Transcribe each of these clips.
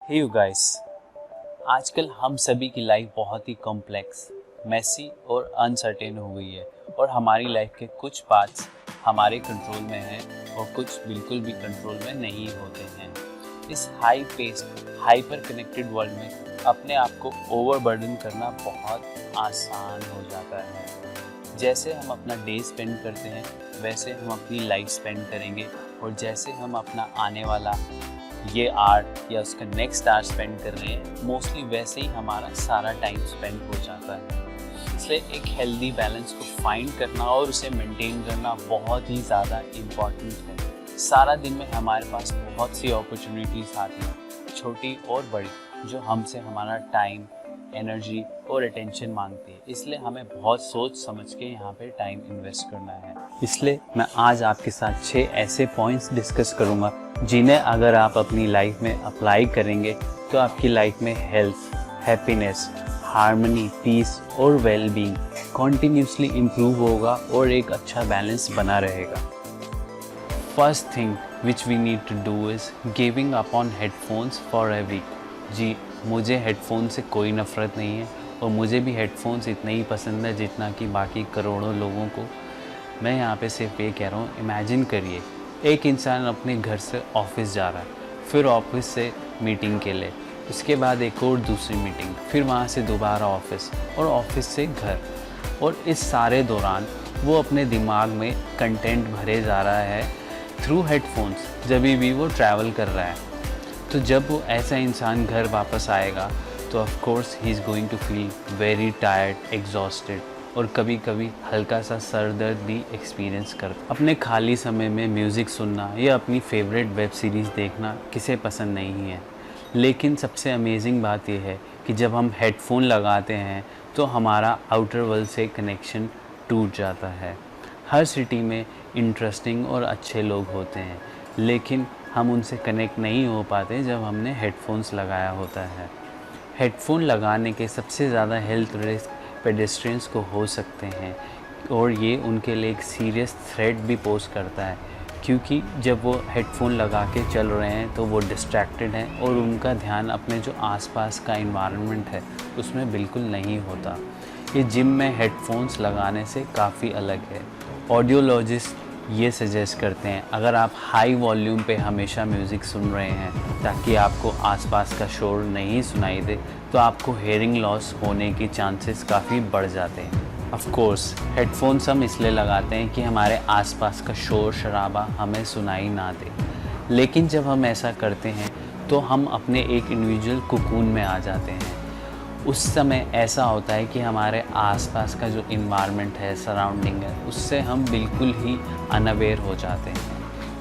Hey you guys, आजकल हम सभी की लाइफ बहुत ही कॉम्प्लेक्स, मेसी और अनसर्टेन हो गई है और हमारी लाइफ के कुछ पार्ट्स हमारे कंट्रोल में हैं और कुछ बिल्कुल भी कंट्रोल में नहीं होते हैं। इस high paced, hyper connected world में अपने आप को ओवरबर्डन करना बहुत आसान हो जाता है। जैसे हम अपना डे स्पेंड करते हैं वैसे हम अपनी लाइफ स्पेंड करेंगे और जैसे हम अपना आने वाला ये आर्ट या उसका नेक्स्ट आर्ट स्पेंड कर रहे हैं मोस्टली वैसे ही हमारा सारा टाइम स्पेंड हो जाता है। इसलिए एक हेल्दी बैलेंस को फाइंड करना और उसे मेंटेन करना बहुत ही ज़्यादा इम्पॉर्टेंट है। सारा दिन में हमारे पास बहुत सी अपॉर्चुनिटीज़ आती हैं, छोटी और बड़ी, जो हमसे हमारा टाइम, एनर्जी और अटेंशन मांगती है। इसलिए हमें बहुत सोच समझ के यहाँ पे टाइम इन्वेस्ट करना है। इसलिए मैं आज आपके साथ 6 ऐसे पॉइंट्स डिस्कस करूँगा जिन्हें अगर आप अपनी लाइफ में अप्लाई करेंगे तो आपकी लाइफ में हेल्थ, हैप्पीनेस, हार्मनी, पीस और वेलबींग कॉन्टीन्यूसली इम्प्रूव होगा और एक अच्छा बैलेंस बना रहेगा। First thing which we need to do is giving up on headphones for a week. जी, मुझे हेडफोन से कोई नफ़रत नहीं है और मुझे भी हेडफोन्स इतने ही पसंद है जितना कि बाकी करोड़ों लोगों को। मैं यहाँ पे सिर्फ ये कह रहा हूँ, इमेजिन करिए एक इंसान अपने घर से ऑफिस जा रहा है, फिर ऑफिस से मीटिंग के लिए, उसके बाद एक और दूसरी मीटिंग, फिर वहाँ से दोबारा ऑफिस और ऑफिस से घर, और इस सारे दौरान वो अपने दिमाग में कंटेंट भरे जा रहा है थ्रू हेडफोन्स जब भी वो ट्रैवल कर रहा है। तो जब वो ऐसा इंसान घर वापस आएगा तो ऑफ कोर्स ही is going to feel very tired, exhausted और कभी कभी हल्का सा सर दर्द भी एक्सपीरियंस कर। अपने खाली समय में म्यूज़िक सुनना या अपनी फेवरेट वेब सीरीज़ देखना किसे पसंद नहीं है, लेकिन सबसे अमेजिंग बात यह है कि जब हम हेडफोन लगाते हैं तो हमारा आउटर वर्ल्ड से कनेक्शन टूट जाता है। हर सिटी में इंटरेस्टिंग और अच्छे लोग होते हैं, लेकिन हम उनसे कनेक्ट नहीं हो पाते जब हमने हेडफोन्स लगाया होता है। हेडफोन लगाने के सबसे ज़्यादा हेल्थ रिस्क पेडेस्ट्रियंस को हो सकते हैं और ये उनके लिए एक सीरियस थ्रेट भी पोज करता है, क्योंकि जब वो हेडफोन लगा के चल रहे हैं तो वो डिस्ट्रैक्टेड हैं और उनका ध्यान अपने जो आसपास का इन्वायरमेंट है उसमें बिल्कुल नहीं होता। ये जिम में हेडफोन्स लगाने से काफ़ी अलग है। ऑडियोलॉजिस्ट ये सजेस्ट करते हैं अगर आप हाई वॉल्यूम पे हमेशा म्यूज़िक सुन रहे हैं ताकि आपको आसपास का शोर नहीं सुनाई दे, तो आपको हेयरिंग लॉस होने की चांसेस काफ़ी बढ़ जाते हैं। ऑफ कोर्स हेडफोन्स हम इसलिए लगाते हैं कि हमारे आसपास का शोर शराबा हमें सुनाई ना दे, लेकिन जब हम ऐसा करते हैं तो हम अपने एक इंडिविजुअल कुकून में आ जाते हैं। उस समय ऐसा होता है कि हमारे आसपास का जो इन्वायरमेंट है, सराउंडिंग है, उससे हम बिल्कुल ही अनअवेयर हो जाते हैं,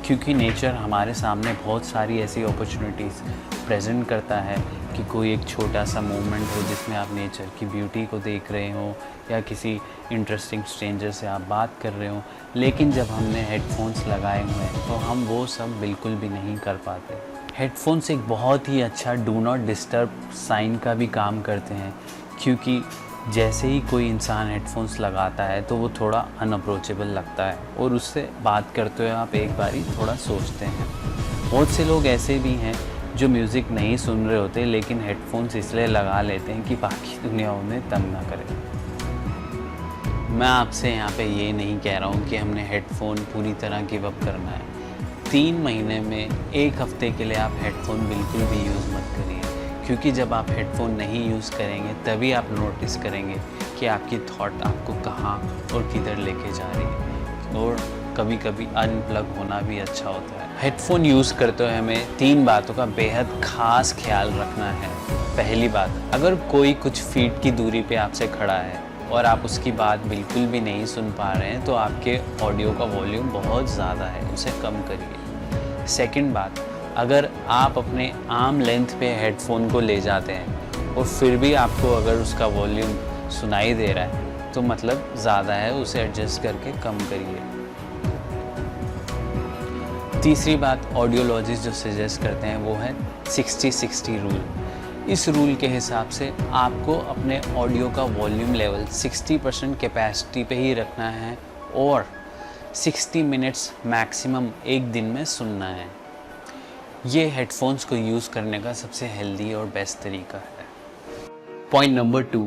क्योंकि नेचर हमारे सामने बहुत सारी ऐसी अपॉर्चुनिटीज़ प्रेजेंट करता है कि कोई एक छोटा सा मोमेंट हो जिसमें आप नेचर की ब्यूटी को देख रहे हो या किसी इंटरेस्टिंग स्ट्रेंजर से आप बात कर रहे हो, लेकिन जब हमने हेडफोन्स लगाए हुए हैं तो हम वो सब बिल्कुल भी नहीं कर पाते। हेडफोन्स एक बहुत ही अच्छा डू नॉट डिस्टर्ब साइन का भी काम करते हैं, क्योंकि जैसे ही कोई इंसान हेडफोन्स लगाता है तो वो थोड़ा अनअप्रोचेबल लगता है और उससे बात करते हुए आप एक बारी थोड़ा सोचते हैं। बहुत से लोग ऐसे भी हैं जो म्यूज़िक नहीं सुन रहे होते लेकिन हेडफोन्स इसलिए लगा लेते हैं कि बाकी दुनिया उन्हें तंग ना करे। मैं आपसे यहाँ पे ये नहीं कह रहा हूँ कि हमने हेडफोन पूरी तरह गिव अप करना है। 3 महीने में 1 हफ्ते के लिए आप हेडफोन बिल्कुल भी यूज़ मत करिए, क्योंकि जब आप हेडफोन नहीं यूज़ करेंगे तभी आप नोटिस करेंगे कि आपकी थॉट आपको कहाँ और किधर लेके जा रही है। और कभी कभी अनप्लग होना भी अच्छा होता है। हेडफोन यूज़ करते हुए हमें 3 बातों का बेहद ख़ास ख्याल रखना है। पहली बात, अगर कोई कुछ फीट की दूरी पे आपसे खड़ा है और आप उसकी बात बिल्कुल भी नहीं सुन पा रहे हैं तो आपके ऑडियो का वॉल्यूम बहुत ज़्यादा है, उसे कम करिए। सेकंड बात, अगर आप अपने आर्म लेंथ पे हेडफोन को ले जाते हैं और फिर भी आपको अगर उसका वॉल्यूम सुनाई दे रहा है तो मतलब ज़्यादा है, उसे एडजस्ट करके कम करिए। तीसरी बात, ऑडियोलॉजिस्ट जो सजेस्ट करते हैं वो है 60-60 रूल। इस रूल के हिसाब से आपको अपने ऑडियो का वॉल्यूम लेवल 60% कैपेसिटी पे ही रखना है और 60 मिनट्स मैक्सिमम एक दिन में सुनना है। ये हेडफोन्स को यूज़ करने का सबसे हेल्दी और बेस्ट तरीका है। Point number 2,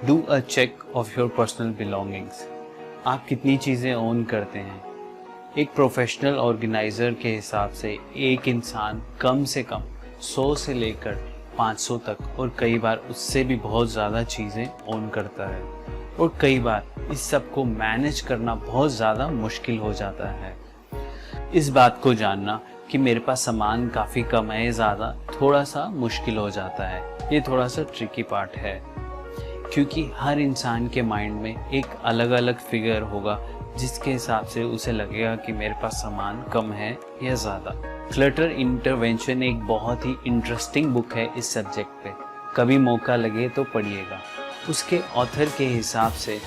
do a check of your personal belongings. आप कितनी चीज़ें ओन करते हैं। एक प्रोफेशनल ऑर्गेनाइज़र के हिसाब से एक इंसान कम से कम 100 से लेकर 500 तक और कई बार उससे भी बहुत ज़्यादा चीज़ें ओन करता है, और कई बार इस सब को मैनेज करना बहुत ज़्यादा मुश्किल हो जाता है। इस बात को जानना कि मेरे पास सामान काफ़ी कम है या ज़्यादा थोड़ा सा मुश्किल हो जाता है। ये थोड़ा सा ट्रिकी पार्ट है, क्योंकि हर इंसान के माइंड में एक अलग अलग फिगर होगा जिसके हिसाब से उसे लगेगा कि मेरे पास सामान कम है या ज़्यादा। क्लटर इंटरवेंशन एक बहुत ही इंटरेस्टिंग बुक है इस सब्जेक्ट पे, कभी मौका लगे तो पढ़िएगा। उसके ऑथर के हिसाब से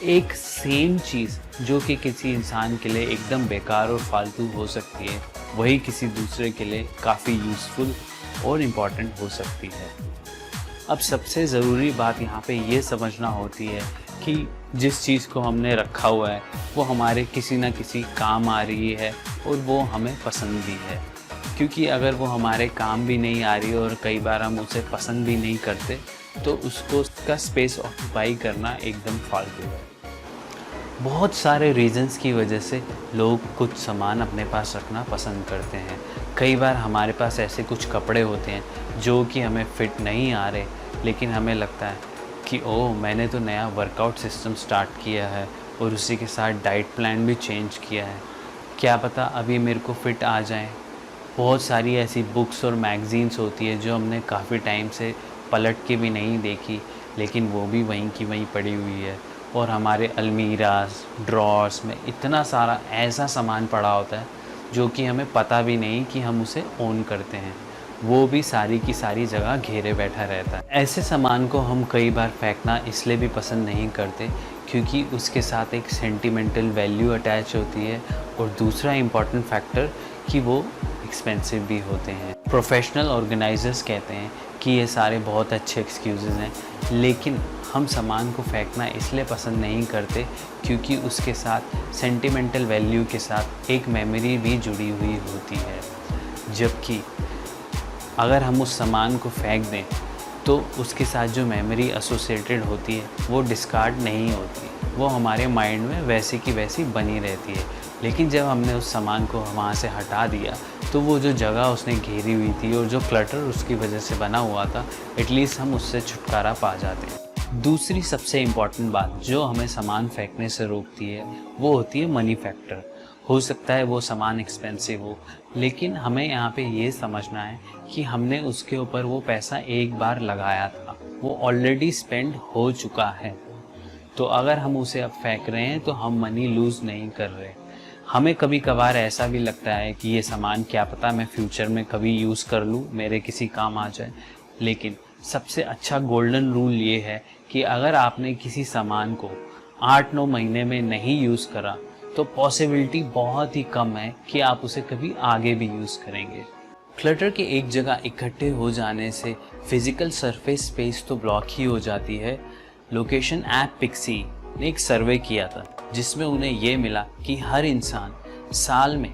एक सेम चीज़ जो कि किसी इंसान के लिए एकदम बेकार और फालतू हो सकती है, वही किसी दूसरे के लिए काफ़ी यूज़फुल और इम्पॉर्टेंट हो सकती है। अब सबसे ज़रूरी बात यहाँ पे ये समझना होती है कि जिस चीज़ को हमने रखा हुआ है वो हमारे किसी न किसी काम आ रही है और वो हमें पसंद भी है, क्योंकि अगर वो हमारे काम भी नहीं आ रही और कई बार हम उसे पसंद भी नहीं करते तो उसका स्पेस ऑक्यूपाई करना एकदम फालतू है। बहुत सारे रीजंस की वजह से लोग कुछ सामान अपने पास रखना पसंद करते हैं। कई बार हमारे पास ऐसे कुछ कपड़े होते हैं जो कि हमें फिट नहीं आ रहे, लेकिन हमें लगता है कि ओह मैंने तो नया वर्कआउट सिस्टम स्टार्ट किया है और उसी के साथ डाइट प्लान भी चेंज किया है, क्या पता अभी मेरे को फिट आ जाए। बहुत सारी ऐसी बुक्स और मैगज़ीन्स होती है जो हमने काफ़ी टाइम से पलट के भी नहीं देखी, लेकिन वो भी वहीं की वहीं पड़ी हुई है, और हमारे अलमीराज ड्रॉर्स में इतना सारा ऐसा सामान पड़ा होता है जो कि हमें पता भी नहीं कि हम उसे ओन करते हैं, वो भी सारी की सारी जगह घेरे बैठा रहता है। ऐसे सामान को हम कई बार फेंकना इसलिए भी पसंद नहीं करते क्योंकि उसके साथ एक सेंटिमेंटल वैल्यू अटैच होती है, और दूसरा इम्पॉर्टेंट फैक्टर कि वो एक्सपेंसिव भी होते हैं। प्रोफेशनल ऑर्गेनाइजर्स कहते हैं कि ये सारे बहुत अच्छे एक्सक्यूज़ेस हैं, लेकिन हम सामान को फेंकना इसलिए पसंद नहीं करते क्योंकि उसके साथ सेंटिमेंटल वैल्यू के साथ एक मेमोरी भी जुड़ी हुई होती है। जबकि अगर हम उस सामान को फेंक दें तो उसके साथ जो मेमोरी एसोसिएटेड होती है वो डिस्कार्ड नहीं होती, वो हमारे माइंड में वैसी की वैसी बनी रहती है। लेकिन जब हमने उस सामान को वहाँ से हटा दिया तो वो जो जगह उसने घेरी हुई थी और जो क्लटर उसकी वजह से बना हुआ था, एटलीस्ट हम उससे छुटकारा पा जाते हैं। दूसरी सबसे इम्पॉर्टेंट बात जो हमें सामान फेंकने से रोकती है वो होती है मनी फैक्टर। हो सकता है वो सामान एक्सपेंसिव हो, लेकिन हमें यहाँ पे ये समझना है कि हमने उसके ऊपर वो पैसा एक बार लगाया था, वो ऑलरेडी स्पेंड हो चुका है। तो अगर हम उसे अब फेंक रहे हैं तो हम मनी लूज़ नहीं कर रहे। हमें कभी कभार ऐसा भी लगता है कि ये सामान क्या पता मैं फ्यूचर में कभी यूज़ कर लूँ, मेरे किसी काम आ जाए, लेकिन सबसे अच्छा गोल्डन रूल ये है कि अगर आपने किसी सामान को 8-9 महीने में नहीं यूज़ करा तो पॉसिबिलिटी बहुत ही कम है कि आप उसे कभी आगे भी यूज़ करेंगे। क्लटर के एक जगह इकट्ठे हो जाने से फिजिकल सरफेस स्पेस तो ब्लॉक ही हो जाती है। लोकेशन ऐप पिक्सी ने एक सर्वे किया था जिसमें उन्हें ये मिला कि हर इंसान साल में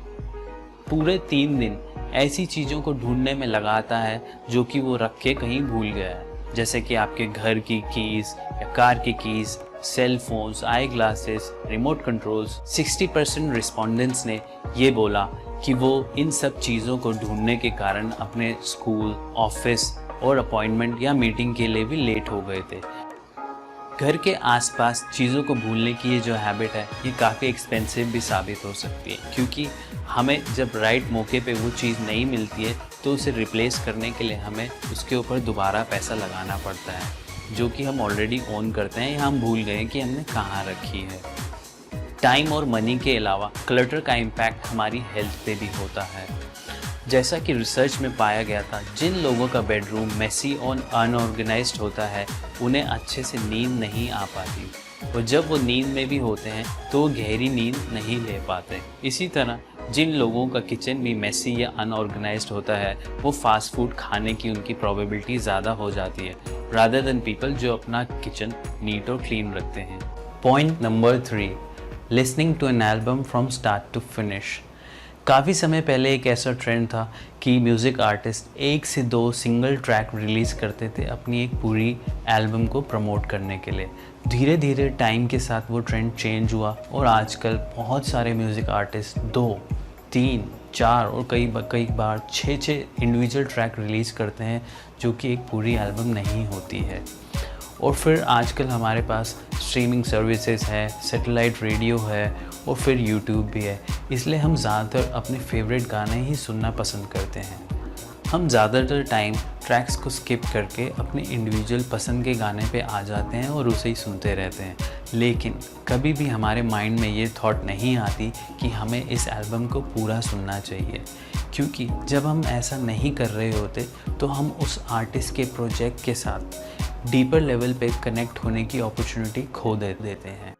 पूरे 3 दिन ऐसी चीज़ों को ढूंढने में लगाता है जो कि वो रख के कहीं भूल गया है, जैसे कि आपके घर की कीज़ या कार की keys, cell phones, eye glasses, remote controls. 60% respondents ने ये बोला कि वो इन सब चीज़ों को ढूंढने के कारण अपने स्कूल, ऑफिस और अपॉइंटमेंट या मीटिंग के लिए भी लेट हो गए थे। घर के आसपास चीज़ों को भूलने की ये जो हैबिट है ये काफ़ी एक्सपेंसिव भी साबित हो सकती है, क्योंकि हमें जब राइट मौके पे वो चीज़ नहीं मिलती है तो उसे रिप्लेस करने के लिए हमें उसके ऊपर दोबारा पैसा लगाना पड़ता है, जो कि हम ऑलरेडी ओन करते हैं या हम भूल गए कि हमने कहाँ रखी है। टाइम और मनी के अलावा क्लटर का इम्पैक्ट हमारी हेल्थ पे भी होता है। जैसा कि रिसर्च में पाया गया था, जिन लोगों का बेडरूम मेसी और अनऑर्गेनाइज्ड होता है उन्हें अच्छे से नींद नहीं आ पाती, और जब वो नींद में भी होते हैं तो वो गहरी नींद नहीं ले पाते। इसी तरह जिन लोगों का किचन भी मेसी या अनऑर्गेनाइज्ड होता है वो फास्ट फूड खाने की उनकी प्रोबेबिलिटी ज़्यादा हो जाती है रादर देन पीपल जो अपना किचन नीट और क्लीन रखते हैं। Point number 3, listening to an album from start to finish. काफ़ी समय पहले एक ऐसा ट्रेंड था कि म्यूज़िक आर्टिस्ट 1 से 2 सिंगल ट्रैक रिलीज़ करते थे अपनी एक पूरी एल्बम को प्रमोट करने के लिए। धीरे धीरे टाइम के साथ वो ट्रेंड चेंज हुआ और आजकल बहुत सारे म्यूज़िक आर्टिस्ट 2, 3, 4 और कई बार 6 इंडिविजुअल ट्रैक रिलीज़ करते हैं, जो कि एक पूरी एल्बम नहीं होती है। और फिर आजकल हमारे पास स्ट्रीमिंग सर्विसेज है, सैटेलाइट रेडियो है और फिर यूट्यूब भी है, इसलिए हम ज़्यादातर अपने फेवरेट गाने ही सुनना पसंद करते हैं। हम ज़्यादातर टाइम ट्रैक्स को स्किप करके अपने इंडिविजुअल पसंद के गाने पे आ जाते हैं और उसे ही सुनते रहते हैं, लेकिन कभी भी हमारे माइंड में ये थॉट नहीं आती कि हमें इस एल्बम को पूरा सुनना चाहिए, क्योंकि जब हम ऐसा नहीं कर रहे होते तो हम उस आर्टिस्ट के प्रोजेक्ट के साथ डीपर लेवल पे कनेक्ट होने की अपॉर्चुनिटी खो देते हैं।